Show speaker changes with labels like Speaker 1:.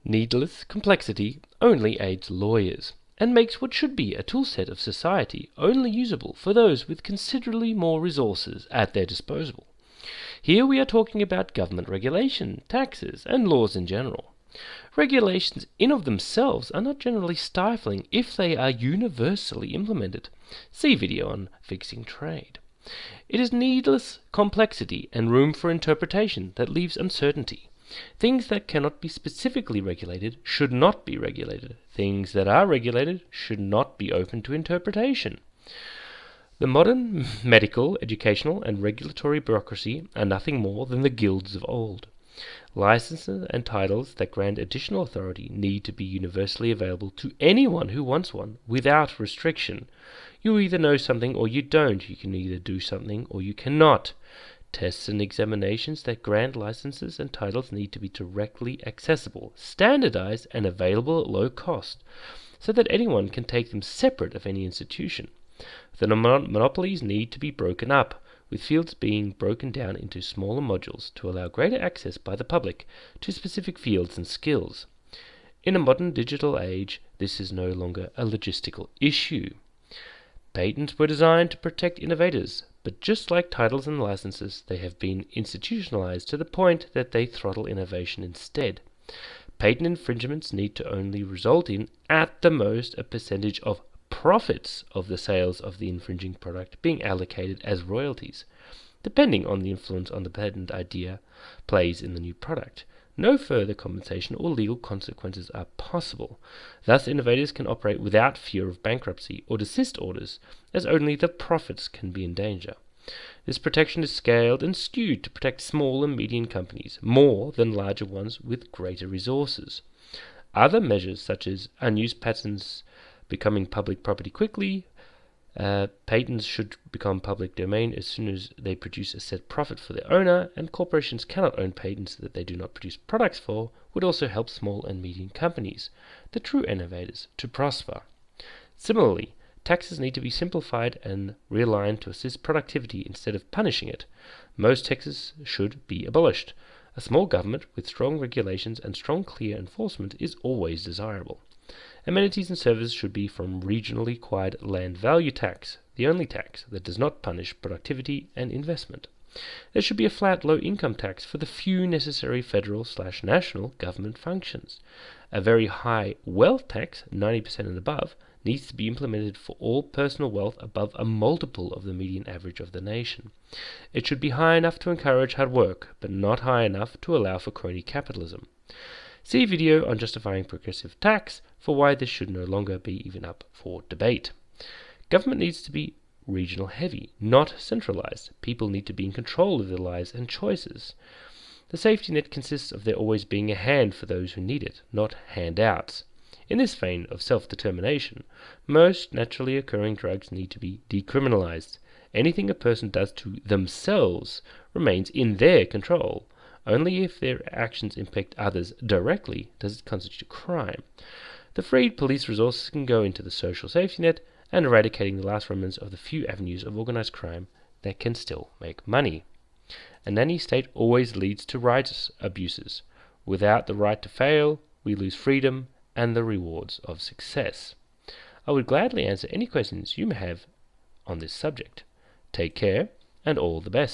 Speaker 1: Needless complexity only aids lawyers, and makes what should be a toolset of society only usable for those with considerably more resources at their disposal. Here we are talking about government regulation, taxes, and laws in general. Regulations in of themselves are not generally stifling if they are universally implemented. See video on fixing trade. It is needless complexity and room for interpretation that leaves uncertainty. Things that cannot be specifically regulated should not be regulated. Things that are regulated should not be open to interpretation. The modern medical, educational, and regulatory bureaucracy are nothing more than the guilds of old. Licenses and titles that grant additional authority need to be universally available to anyone who wants one, without restriction. You either know something or you don't. You can either do something or you cannot. Tests and examinations that grant licenses and titles need to be directly accessible, standardized, and available at low cost, so that anyone can take them separate of any institution. The monopolies need to be broken up, with fields being broken down into smaller modules to allow greater access by the public to specific fields and skills. In a modern digital age, this is no longer a logistical issue. Patents were designed to protect innovators, but just like titles and licenses, they have been institutionalized to the point that they throttle innovation instead. Patent infringements need to only result in, at the most, a percentage of profits of the sales of the infringing product being allocated as royalties, depending on the influence on the patent idea plays in the new product. No further compensation or legal consequences are possible. Thus, innovators can operate without fear of bankruptcy or desist orders, as only the profits can be in danger. This protection is scaled and skewed to protect small and medium companies more than larger ones with greater resources. Other measures, such as unused patents becoming public property quickly, patents should become public domain as soon as they produce a set profit for their owner, and corporations cannot own patents that they do not produce products for, would also help small and medium companies, the true innovators, to prosper. Similarly, taxes need to be simplified and realigned to assist productivity instead of punishing it. Most taxes should be abolished. A small government with strong regulations and strong clear enforcement is always desirable. Amenities and services should be from regionally acquired land value tax, the only tax that does not punish productivity and investment. There should be a flat low-income tax for the few necessary federal/national government functions. A very high wealth tax, 90% and above, needs to be implemented for all personal wealth above a multiple of the median average of the nation. It should be high enough to encourage hard work, but not high enough to allow for crony capitalism. See video on justifying progressive tax for why this should no longer be even up for debate. Government needs to be regional heavy, not centralized. People need to be in control of their lives and choices. The safety net consists of there always being a hand for those who need it, not handouts. In this vein of self-determination, most naturally occurring drugs need to be decriminalized. Anything a person does to themselves remains in their control. Only if their actions impact others directly does it constitute a crime. The freed police resources can go into the social safety net and eradicating the last remnants of the few avenues of organized crime that can still make money. A nanny state always leads to rights abuses. Without the right to fail, we lose freedom and the rewards of success. I would gladly answer any questions you may have on this subject. Take care, and all the best.